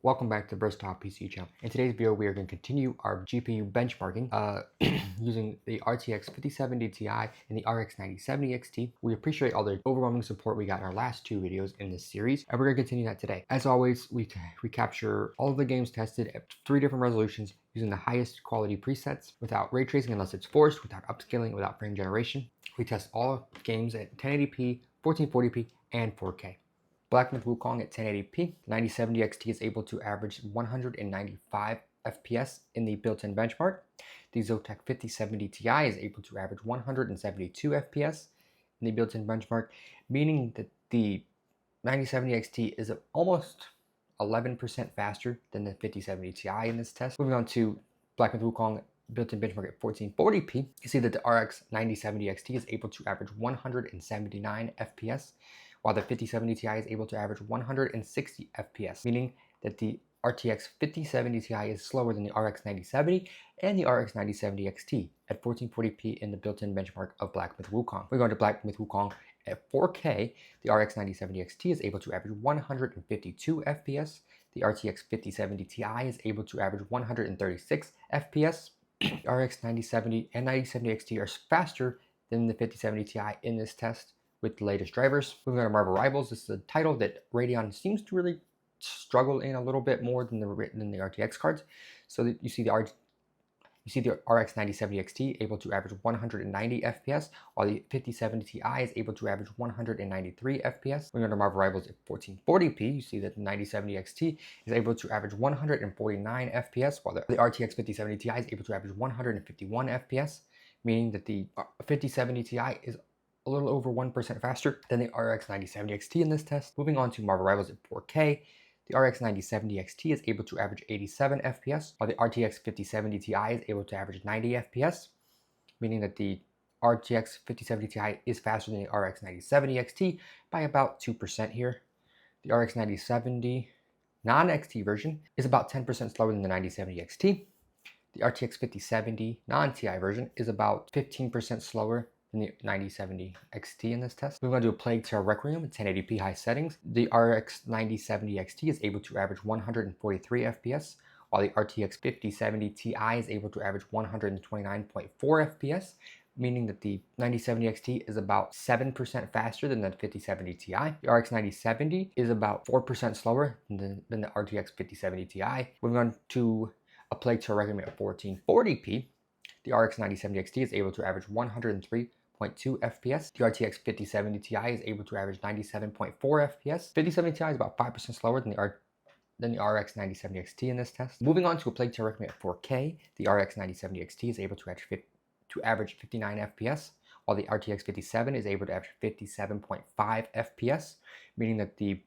Welcome back to the Versatile PC channel. In today's video, we are going to continue our GPU benchmarking using the RTX 5070 Ti and the RX 9070 XT. We appreciate all the overwhelming support we got in our last two videos in this series, and we're going to continue that today. As always, we capture all of the games tested at 3 different resolutions using the highest quality presets without ray tracing unless it's forced, without upscaling, without frame generation. We test all games at 1080p, 1440p, and 4K. Black Myth Wukong at 1080p, 9070 XT is able to average 195 FPS in the built-in benchmark. The Zotac 5070 Ti is able to average 172 FPS in the built-in benchmark, meaning that the 9070 XT is almost 11% faster than the 5070 Ti in this test. Moving on to Black Myth Wukong built-in benchmark at 1440p, you see that the RX 9070 XT is able to average 179 FPS, while the 5070 Ti is able to average 160 FPS, meaning that the RTX 5070 Ti is slower than the RX 9070 and the RX 9070 XT at 1440p in the built-in benchmark of Black Myth Wukong. We're going to Black Myth Wukong at 4K. The RX 9070 XT is able to average 152 FPS. The RTX 5070 Ti is able to average 136 FPS. RX 9070 and 9070 XT are faster than the 5070 Ti in this test with the latest drivers. Moving on to Marvel Rivals, this is a title that Radeon seems to really struggle in a little bit more than the RTX cards. So you see the RX 9070 XT able to average 190 FPS, while the 5070 Ti is able to average 193 FPS. Moving on to Marvel Rivals at 1440p, you see that the 9070 XT is able to average 149 FPS, while the RTX 5070 Ti is able to average 151 FPS, meaning that the 5070 Ti is a little over 1% faster than the RX 9070 XT in this test. Moving on to Marvel Rivals at 4K, the RX 9070 XT is able to average 87 FPS, while the RTX 5070 Ti is able to average 90 FPS, meaning that the RTX 5070 Ti is faster than the RX 9070 XT by about 2% here. The RX 9070 non-XT version is about 10% slower than the 9070 XT. The RTX 5070 non-TI version is about 15% slower than the 9070 XT in this test. We're going to do a Plague Tale Requiem at 1080p high settings. The RX 9070 XT is able to average 143 FPS, while the RTX 5070 Ti is able to average 129.4 FPS, meaning that the 9070 XT is about 7% faster than the 5070 Ti. The RX 9070 is about 4% slower than the RTX 5070 Ti. Moving on to a Plague Tale Requiem at 1440p, the RX 9070 XT is able to average 103.2 FPS. The RTX 5070 Ti is able to average 97.4 FPS. 5070 Ti is about 5% slower than the RX 9070 XT in this test. Moving on to a Plague Tale Requiem at 4K, the RX 9070 XT is able to average 59 FPS, while the RTX 5070 is able to average 57.5 FPS, meaning that the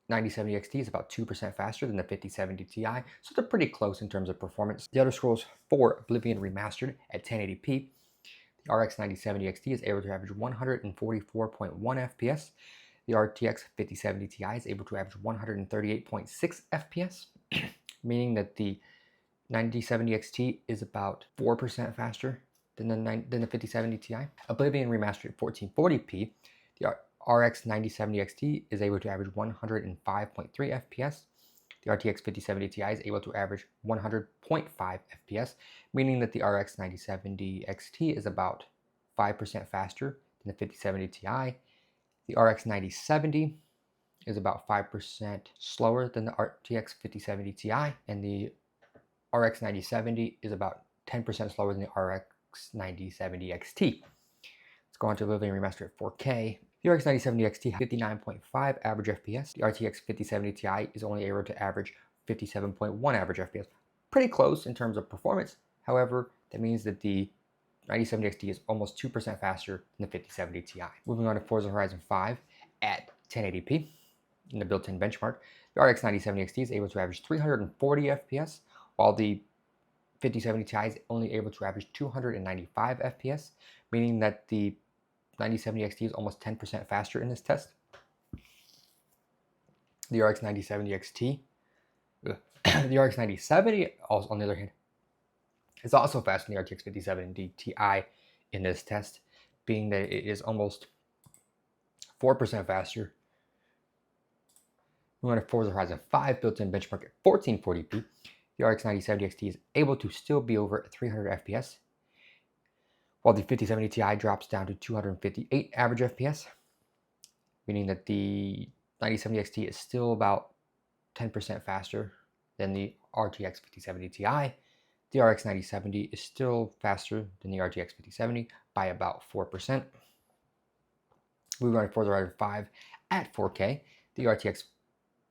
9070 XT is about 2% faster than the 5070 Ti, so they're pretty close in terms of performance. The Elder Scrolls 4 Oblivion Remastered at 1080p, the RX 9070 XT is able to average 144.1 FPS. The RTX 5070 Ti is able to average 138.6 FPS, meaning that the 9070 XT is about 4% faster than the 5070 Ti. Oblivion Remastered at 1440p, the RX 9070 XT is able to average 105.3 FPS. The RTX 5070 Ti is able to average 100.5 FPS, meaning that the RX 9070 XT is about 5% faster than the 5070 Ti. The RX 9070 is about 5% slower than the RTX 5070 Ti, and the RX 9070 is about 10% slower than the RX 9070 XT. Let's go on to Oblivion Remastered at 4K. The RX 9070 XT has 59.5 average FPS. The RTX 5070 Ti is only able to average 57.1 average FPS. Pretty close in terms of performance. However, that means that the 9070 XT is almost 2% faster than the 5070 Ti. Moving on to Forza Horizon 5 at 1080p in the built-in benchmark, the RX 9070 XT is able to average 340 FPS, while the 5070 Ti is only able to average 295 FPS, meaning that the 9070 XT is almost 10% faster in this test. The RX 9070 XT, the RX 9070, also, on the other hand, is also faster than the RTX 5070 Ti in this test, being that it is almost 4% faster We run a Forza Horizon 5 built-in benchmark at 1440p. The RX 9070 XT is able to still be over 300 FPS, while the 5070 Ti drops down to 258 average FPS, meaning that the 9070 XT is still about 10% faster than the RTX 5070 Ti. The RX 9070 is still faster than the RTX 5070 by about 4%. We run Forza Horizon 5 at 4K. The RTX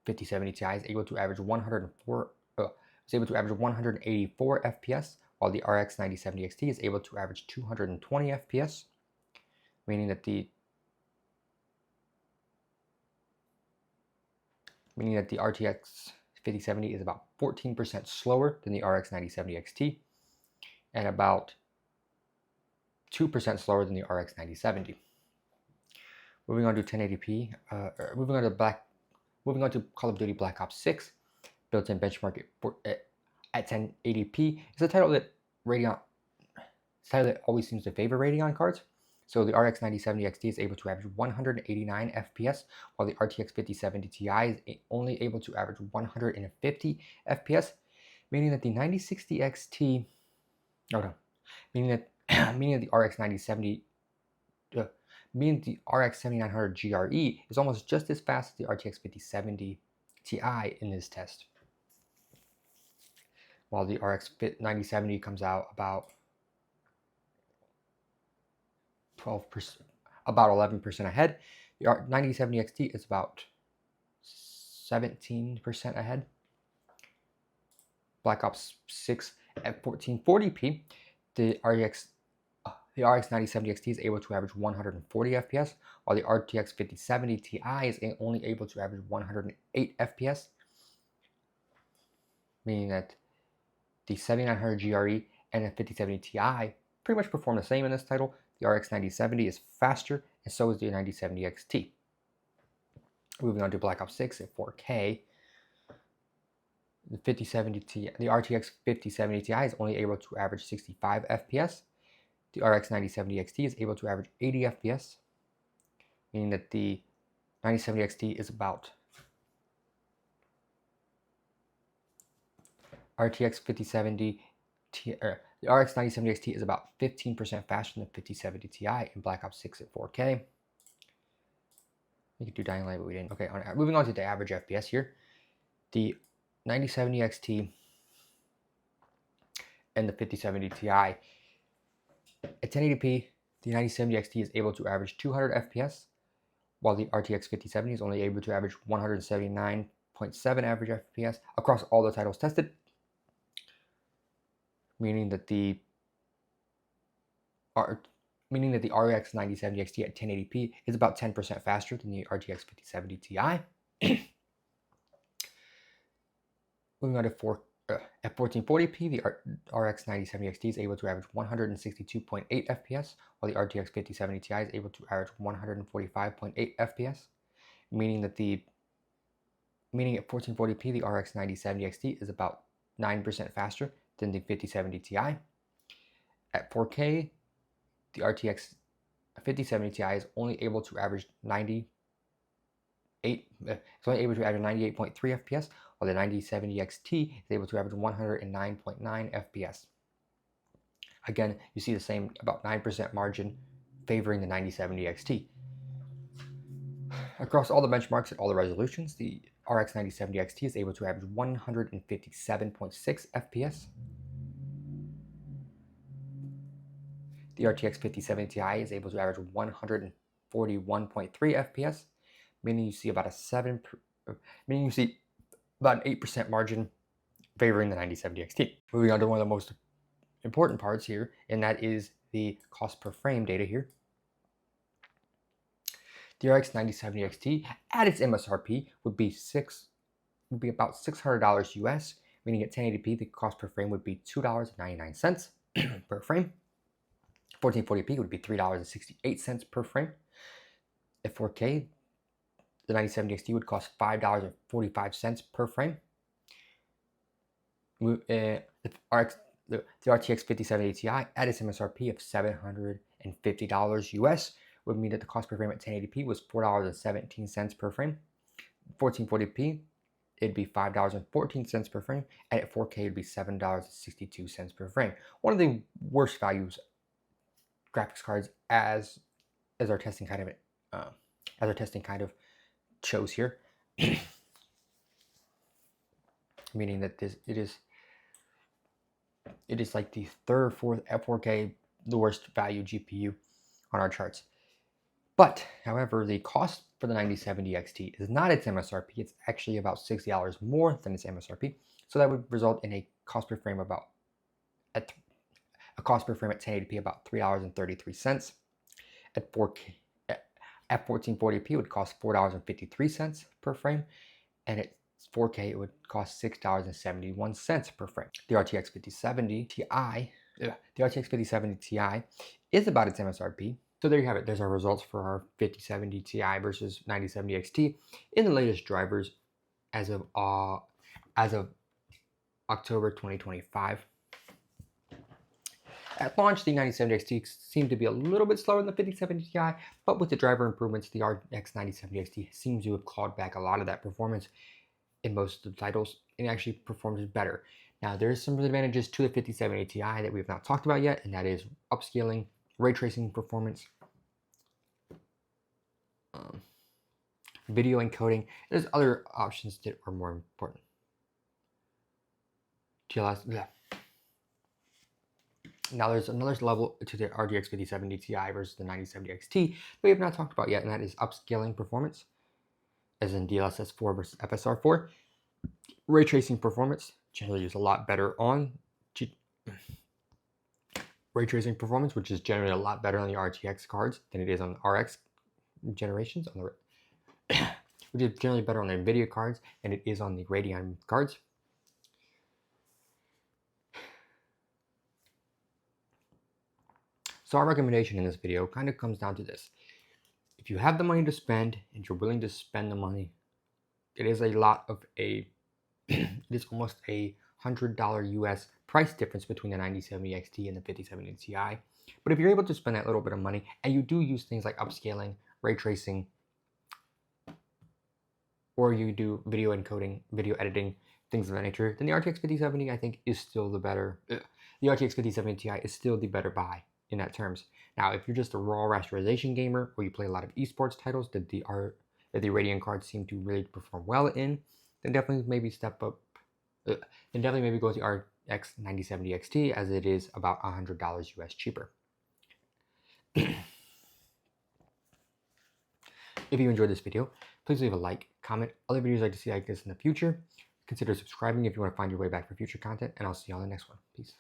5070 Ti is able to average 184 FPS, while the RX 9070 XT is able to average 220 FPS, meaning that the RTX 5070 is about 14% slower than the RX 9070 XT and about 2% slower than the RX 9070. Moving on to 1080p, moving on to Call of Duty Black Ops 6, built-in benchmark at 1080p is a title that always seems to favor Radeon cards. So the RX 9070 XT is able to average 189 FPS, while the RTX 5070 Ti is only able to average 150 FPS, meaning that the 9060 XT, meaning that the RX 9070, meaning the RX 7900 GRE is almost just as fast as the RTX 5070 Ti in this test, while the RX 9070 comes out about 11% ahead. The 9070 XT is about 17% ahead. Black Ops 6 at 1440p, the RX 9070 XT is able to average 140 FPS, while the RTX 5070 Ti is only able to average 108 FPS, meaning that the 7900 GRE and the 5070 Ti pretty much perform the same in this title. The RX 9070 is faster, and so is the 9070 XT. Moving on to Black Ops 6 at 4K, the RTX 5070 Ti is only able to average 65 FPS. The RX 9070 XT is able to average 80 FPS, meaning that the 9070 XT is about RTX 5070 Ti. The RX 9070 XT is about 15% faster than the 5070 Ti in Black Ops 6 at 4K. We could do Dying Light, but we didn't. Okay, moving on to the average FPS here. The 9070 XT and the 5070 Ti. At 1080p, the 9070 XT is able to average 200 FPS, while the RTX 5070 is only able to average 179.7 average FPS across all the titles tested, meaning that the RX 9070 XT at 1080p is about 10% faster than the RTX 5070 Ti. Moving on to at 1440p, the RX 9070 XT is able to average 162.8 FPS, while the RTX 5070 Ti is able to average 145.8 FPS, meaning at 1440p, the RX 9070 XT is about 9% faster than the 5070 Ti. At 4K, the RTX 5070 Ti is only able to average 98.3 FPS, while the 9070 XT is able to average 109.9 FPS. Again, you see the same about 9% margin favoring the 9070 XT. Across all the benchmarks at all the resolutions, the RX 9070 XT is able to average 157.6 FPS. The RTX 5070 Ti is able to average 141.3 FPS, meaning you see about an 8% margin favoring the 9070 XT. Moving on to one of the most important parts here, and that is the cost per frame data here. The RX 9070 XT at its MSRP would be about $600 US, meaning at 1080p the cost per frame would be $2.99 per frame. 1440p would be $3.68 per frame. At 4K, the 9070 XT would cost $5.45 per frame. The RTX 5070 Ti at its MSRP of $750 US would mean that the cost per frame at 1080p was $4.17 per frame. 1440p, it'd be $5.14 per frame, and at 4K, it'd be $7.62 per frame. One of the worst values graphics cards as our testing kind of shows here, meaning that it is like the third, fourth at 4K, the worst value GPU on our charts. But however, the cost for the 9070 XT is not its MSRP. It's actually about $60 more than its MSRP. So that would result in a cost per frame at 1080p about $3.33. At 4K, at 1440p, it would cost $4.53 per frame, and at 4K, it would cost $6.71 per frame. The RTX 5070 Ti is about its MSRP. So there you have it. There's our results for our 5070 Ti versus 9070 XT in the latest drivers as of October 2025. At launch, the 9070 XT seemed to be a little bit slower than the 5070 Ti, but with the driver improvements, the RTX 9070 XT seems to have clawed back a lot of that performance in most of the titles and actually performs better. Now, there's some advantages to the 5070 Ti that we have not talked about yet, and that is upscaling, ray tracing performance, video encoding. There's other options that are more important. Now there's another level to the RTX 5070 Ti versus the 9070 XT that we have not talked about yet, and that is upscaling performance, as in DLSS 4 versus FSR 4. Ray tracing performance generally is a lot better on ray tracing performance, which is generally a lot better on the RTX cards than it is on RX generations, which is generally better on the Nvidia cards than it is on the Radeon cards. So our recommendation in this video kind of comes down to this. If you have the money to spend and you're willing to spend the money, it is it is almost a $100 US price difference between the 9070 XT and the 5070 Ti. But if you're able to spend that little bit of money and you do use things like upscaling, ray tracing, or you do video encoding, video editing, things of that nature, then the RTX 5070 I think is still the better. The RTX 5070 Ti is still the better buy in that terms. Now, if you're just a raw rasterization gamer or you play a lot of esports titles that the Radeon cards seem to really perform well in, then definitely maybe step up. Then definitely maybe go to the RX 9070 XT, as it is about $100 US cheaper. If you enjoyed this video, please leave a like, comment, other videos you'd like to see like this in the future. Consider subscribing if you want to find your way back for future content, and I'll see you on the next one. Peace.